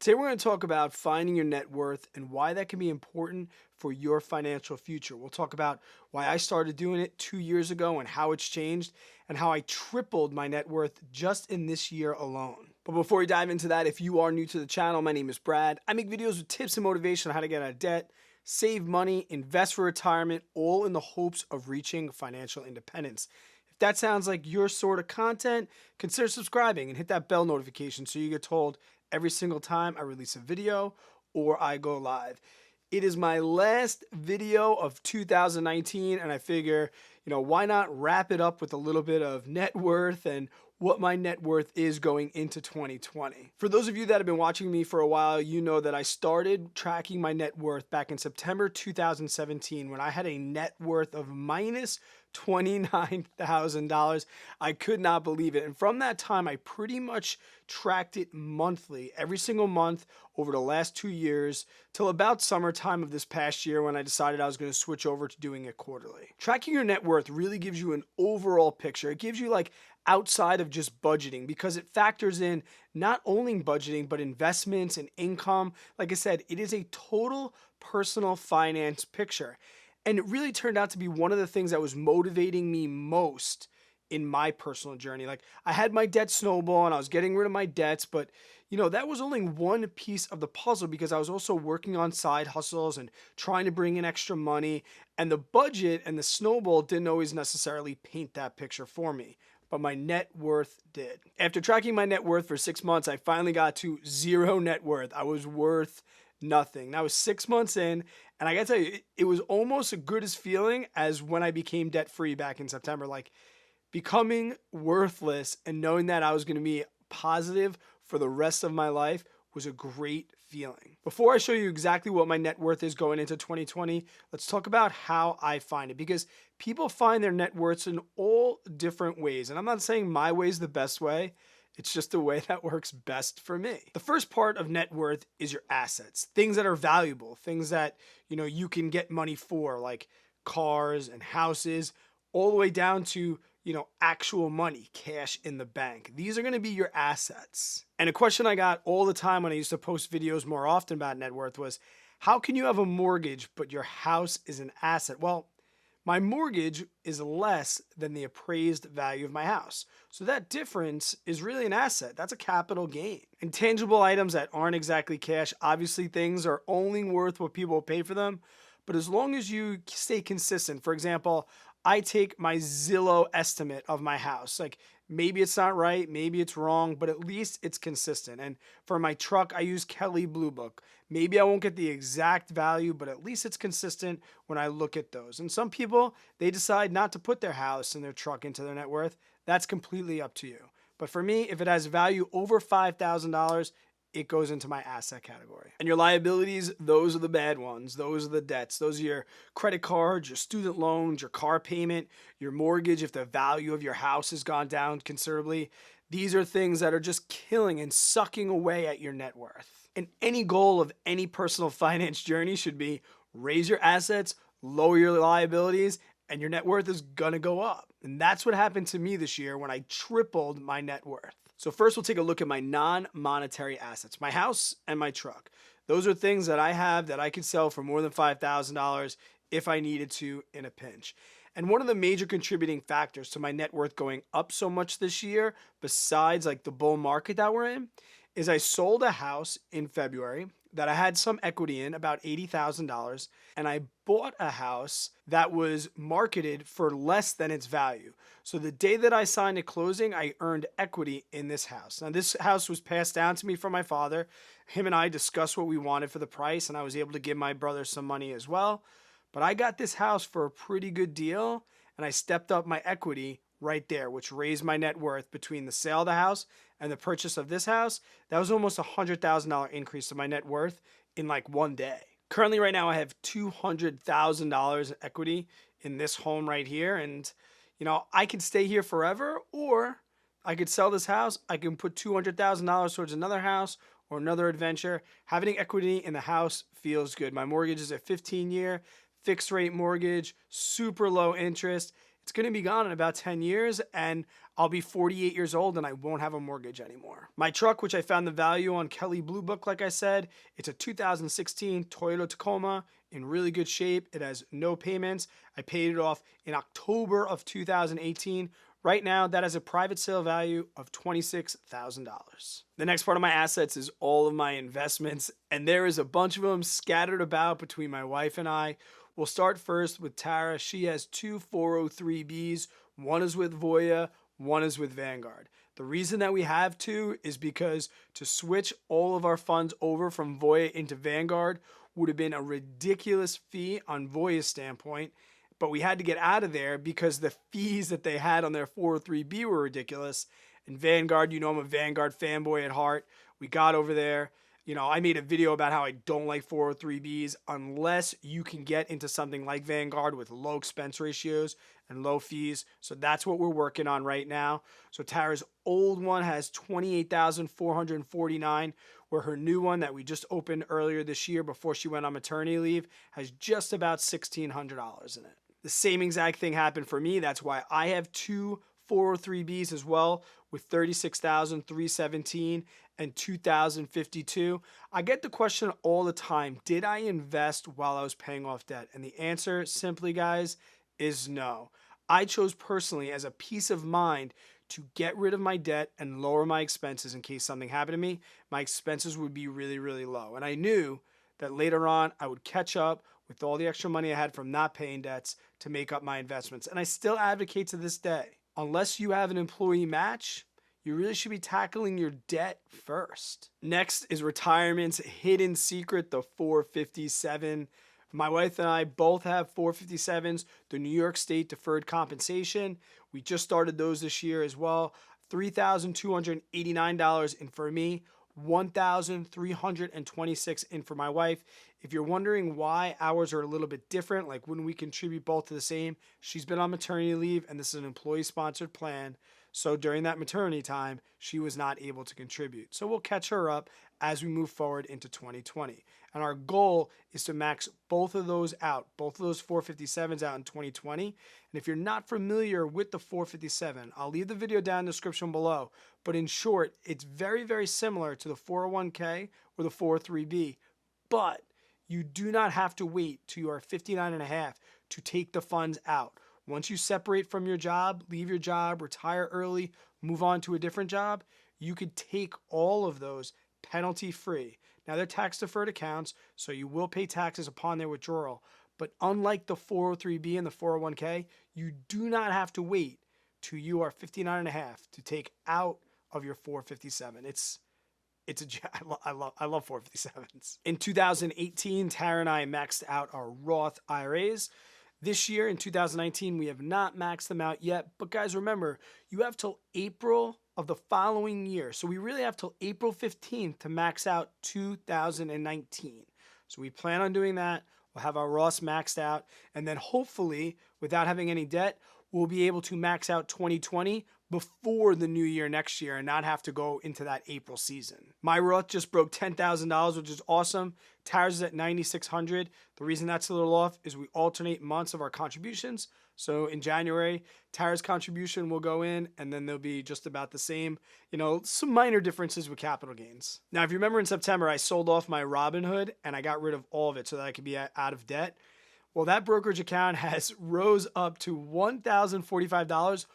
Today, we're going to talk about finding your net worth and why that can be important for your financial future. We'll talk about why I started doing it 2 years ago and how it's changed, and how I tripled my net worth just in this year alone. But before we dive into that, if you are new to the channel, my name is Brad. I make videos with tips and motivation on how to get out of debt, save money, invest for retirement, all in the hopes of reaching financial independence. If that sounds like your sort of content, consider subscribing and hit that bell notification so you get told every single time I release a video or I go live. It is my last video of 2019, and I figure, why not wrap it up with a little bit of net worth and what my net worth is going into 2020. For those of you that have been watching me for a while, you know that I started tracking my net worth back in September 2017 when I had a net worth of minus $29,000. I could not believe it. And from that time, I pretty much tracked it monthly, every single month over the last 2 years, till about summertime of this past year when I decided I was going to switch over to doing it quarterly. Tracking your net worth really gives you an overall picture. It gives you outside of just budgeting, because it factors in not only budgeting but investments and income. Like I said, it is a total personal finance picture. And it really turned out to be one of the things that was motivating me most in my personal journey. I had my debt snowball and I was getting rid of my debts, but that was only one piece of the puzzle, because I was also working on side hustles and trying to bring in extra money. And the budget and the snowball didn't always necessarily paint that picture for me, but my net worth did. After tracking my net worth for 6 months, I finally got to zero net worth. I was worth nothing. That was 6 months in, and I gotta tell you, it was almost as good as feeling as when I became debt free back in September. Becoming worthless and knowing that I was gonna be positive for the rest of my life was a great feeling. Before I show you exactly what my net worth is going into 2020, let's talk about how I find it, because people find their net worths in all different ways. And I'm not saying my way is the best way. It's just the way that works best for me. The first part of net worth is your assets, things that are valuable, things that, you can get money for, like cars and houses, all the way down to, actual money, cash in the bank. These are going to be your assets. And a question I got all the time when I used to post videos more often about net worth was, how can you have a mortgage but your house is an asset? Well, my mortgage is less than the appraised value of my house. So that difference is really an asset. That's a capital gain. Intangible items that aren't exactly cash, obviously things are only worth what people pay for them. But as long as you stay consistent, for example, I take my Zillow estimate of my house. Maybe it's not right, maybe it's wrong, but at least it's consistent. And for my truck, I use Kelley Blue Book. Maybe I won't get the exact value, but at least it's consistent when I look at those. And some people, they decide not to put their house and their truck into their net worth. That's completely up to you. But for me, if it has value over $5,000, it goes into my asset category. And your liabilities, those are the bad ones. Those are the debts. Those are your credit cards, your student loans, your car payment, your mortgage if the value of your house has gone down considerably. These are things that are just killing and sucking away at your net worth. And any goal of any personal finance journey should be raise your assets, lower your liabilities, and your net worth is gonna go up. And that's what happened to me this year when I tripled my net worth. So first, we'll take a look at my non-monetary assets, my house and my truck. Those are things that I have that I could sell for more than $5,000 if I needed to in a pinch. And one of the major contributing factors to my net worth going up so much this year, besides the bull market that we're in, is I sold a house in February that I had some equity in, about $80,000, and I bought a house that was marketed for less than its value. So the day that I signed a closing, I earned equity in this house. Now, this house was passed down to me from my father. Him and I discussed what we wanted for the price, and I was able to give my brother some money as well. But I got this house for a pretty good deal, and I stepped up my equity right there, which raised my net worth between the sale of the house and the purchase of this house. That was almost a $100,000 increase to my net worth in one day. Currently, right now, I have $200,000 in equity in this home right here. And, I could stay here forever, or I could sell this house. I can put $200,000 towards another house or another adventure. Having equity in the house feels good. My mortgage is a 15-year fixed rate mortgage, super low interest. It's going to be gone in about 10 years, and I'll be 48 years old and I won't have a mortgage anymore. My truck, which I found the value on Kelley Blue Book, like I said, it's a 2016 Toyota Tacoma in really good shape. It has no payments. I paid it off in October of 2018. Right now, that has a private sale value of $26,000. The next part of my assets is all of my investments, and there is a bunch of them scattered about between my wife and I. We'll start first with Tara. She has two 403Bs. One is with Voya, one is with Vanguard. The reason that we have two is because to switch all of our funds over from Voya into Vanguard would have been a ridiculous fee on Voya's standpoint, but we had to get out of there because the fees that they had on their 403B were ridiculous. And Vanguard, I'm a Vanguard fanboy at heart. We got over there. I made a video about how I don't like 403Bs unless you can get into something like Vanguard with low expense ratios and low fees. So that's what we're working on right now. So Tara's old one has $28,449, where her new one that we just opened earlier this year before she went on maternity leave has just about $1,600 in it. The same exact thing happened for me. That's why I have two 403Bs as well with $36,317 and $2,052. I get the question all the time, did I invest while I was paying off debt? And the answer simply, guys, is no. I chose personally as a peace of mind to get rid of my debt and lower my expenses in case something happened to me. My expenses would be really, really low. And I knew that later on I would catch up with all the extra money I had from not paying debts to make up my investments. And I still advocate to this day, unless you have an employee match, you really should be tackling your debt first. Next is retirement's hidden secret, the 457. My wife and I both have 457s, the New York State Deferred Compensation. We just started those this year as well. $3,289 in for me, $1,326 in for my wife. If you're wondering why ours are a little bit different, like when we contribute both to the same, she's been on maternity leave and this is an employee-sponsored plan. So during that maternity time, she was not able to contribute. So we'll catch her up as we move forward into 2020. And our goal is to max both of those out, both of those 457s out in 2020. And if you're not familiar with the 457, I'll leave the video down in the description below. But in short, it's very, very similar to the 401k or the 403b. But you do not have to wait till you are 59 and a half to take the funds out. Once you separate from your job, leave your job, retire early, move on to a different job, you could take all of those penalty free. Now they're tax deferred accounts, so you will pay taxes upon their withdrawal. But unlike the 403b and the 401k, you do not have to wait till you are 59 and a half to take out of your 457. I love 457s. In 2018, Tara and I maxed out our Roth IRAs. This year in 2019, we have not maxed them out yet. But guys, remember, you have till April of the following year. So we really have till April 15th to max out 2019. So we plan on doing that. We'll have our Roths maxed out. And then hopefully, without having any debt, we'll be able to max out 2020 before the new year next year and not have to go into that April season. My Roth just broke $10,000, which is awesome. Tara's is at $9,600. The reason that's a little off is we alternate months of our contributions. So in January, Tara's contribution will go in and then they'll be just about the same. Some minor differences with capital gains. Now, if you remember in September, I sold off my Robinhood and I got rid of all of it so that I could be out of debt. Well, that brokerage account has rose up to $1,045,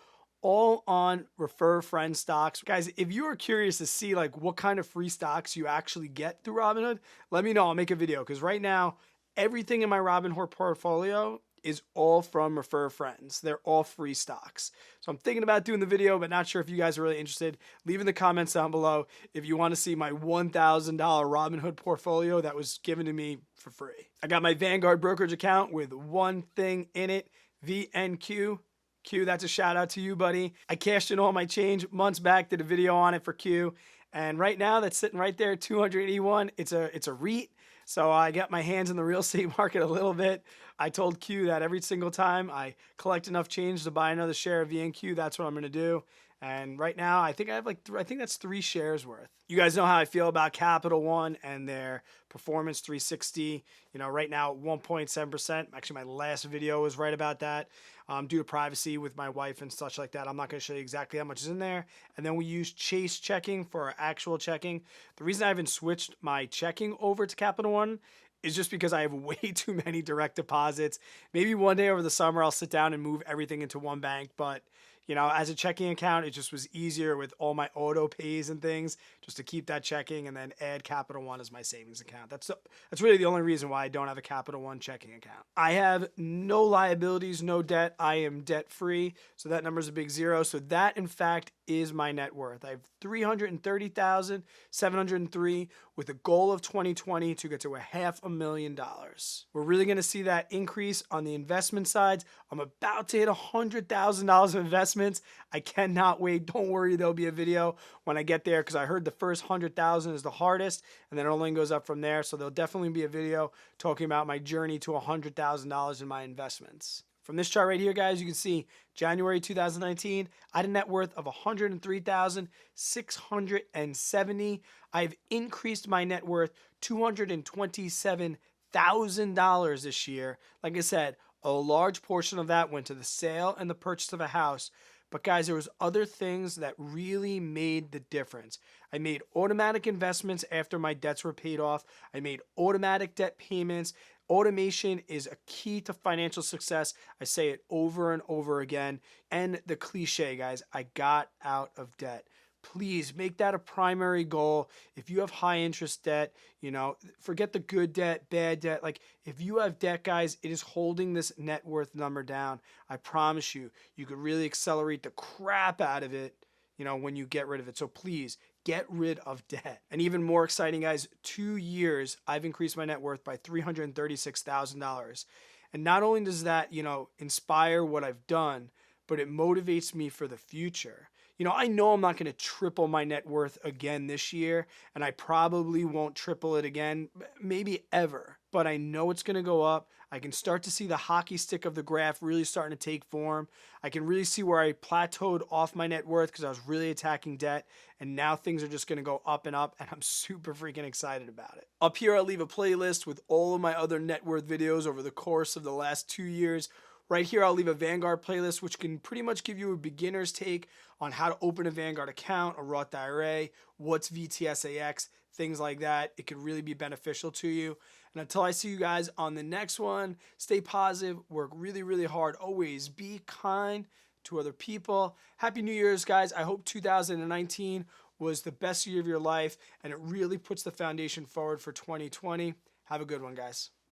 all on refer friend stocks. Guys, if you are curious to see what kind of free stocks you actually get through Robinhood, let me know. I'll make a video because right now, everything in my Robinhood portfolio is all from refer friends. They're all free stocks. So I'm thinking about doing the video, but not sure if you guys are really interested. Leave in the comments down below if you want to see my $1,000 Robinhood portfolio that was given to me for free. I got my Vanguard brokerage account with one thing in it, VNQ. Q, that's a shout out to you, buddy. I cashed in all my change months back, did a video on it for Q. And right now that's sitting right there, 281. It's a REIT. So I got my hands in the real estate market a little bit. I told Q that every single time I collect enough change to buy another share of VNQ, that's what I'm going to do. And right now, I think I have I think that's 3 shares worth. You guys know how I feel about Capital One and their Performance 360. Right now, 1.7%. Actually, my last video was right about that. Due to privacy with my wife and such like that, I'm not going to show you exactly how much is in there. And then we use Chase checking for our actual checking. The reason I haven't switched my checking over to Capital One is just because I have way too many direct deposits. Maybe one day over the summer, I'll sit down and move everything into one bank. But, as a checking account, it just was easier with all my auto pays and things just to keep that checking and then add Capital One as my savings account. That's really the only reason why I don't have a Capital One checking account. I have no liabilities, no debt. I am debt free. So that number is a big zero. So that, in fact, is my net worth. I have 330,703 with a goal of 2020 to get to $500,000. We're really going to see that increase on the investment sides. I'm about to hit $100,000 of investments. I cannot wait. Don't worry, there'll be a video when I get there because I heard the first 100,000 is the hardest and then it only goes up from there. So there'll definitely be a video talking about my journey to $100,000 in my investments. From this chart right here, guys, you can see January 2019, I had a net worth of $103,670. I've increased my net worth $227,000 this year. Like I said, a large portion of that went to the sale and the purchase of a house. But guys, there was other things that really made the difference. I made automatic investments after my debts were paid off. I made automatic debt payments. Automation is a key to financial success. I say it over and over again. And the cliche, guys, I got out of debt. Please make that a primary goal. If you have high interest debt, forget the good debt, bad debt. Like if you have debt, guys, it is holding this net worth number down. I promise you, you could really accelerate the crap out of it, when you get rid of it. So please get rid of debt. And even more exciting, guys, 2 years, I've increased my net worth by $336,000. And not only does that, inspire what I've done, but it motivates me for the future. I know I'm not going to triple my net worth again this year, and I probably won't triple it again, maybe ever. But I know it's going to go up. I can start to see the hockey stick of the graph really starting to take form. I can really see where I plateaued off my net worth because I was really attacking debt, and now things are just going to go up and up, and I'm super freaking excited about it. Up here, I'll leave a playlist with all of my other net worth videos over the course of the last 2 years. Right here, I'll leave a Vanguard playlist, which can pretty much give you a beginner's take on how to open a Vanguard account, a Roth IRA, what's VTSAX, things like that. It could really be beneficial to you. And until I see you guys on the next one, stay positive, work really, really hard. Always be kind to other people. Happy New Year's, guys. I hope 2019 was the best year of your life, and it really puts the foundation forward for 2020. Have a good one, guys.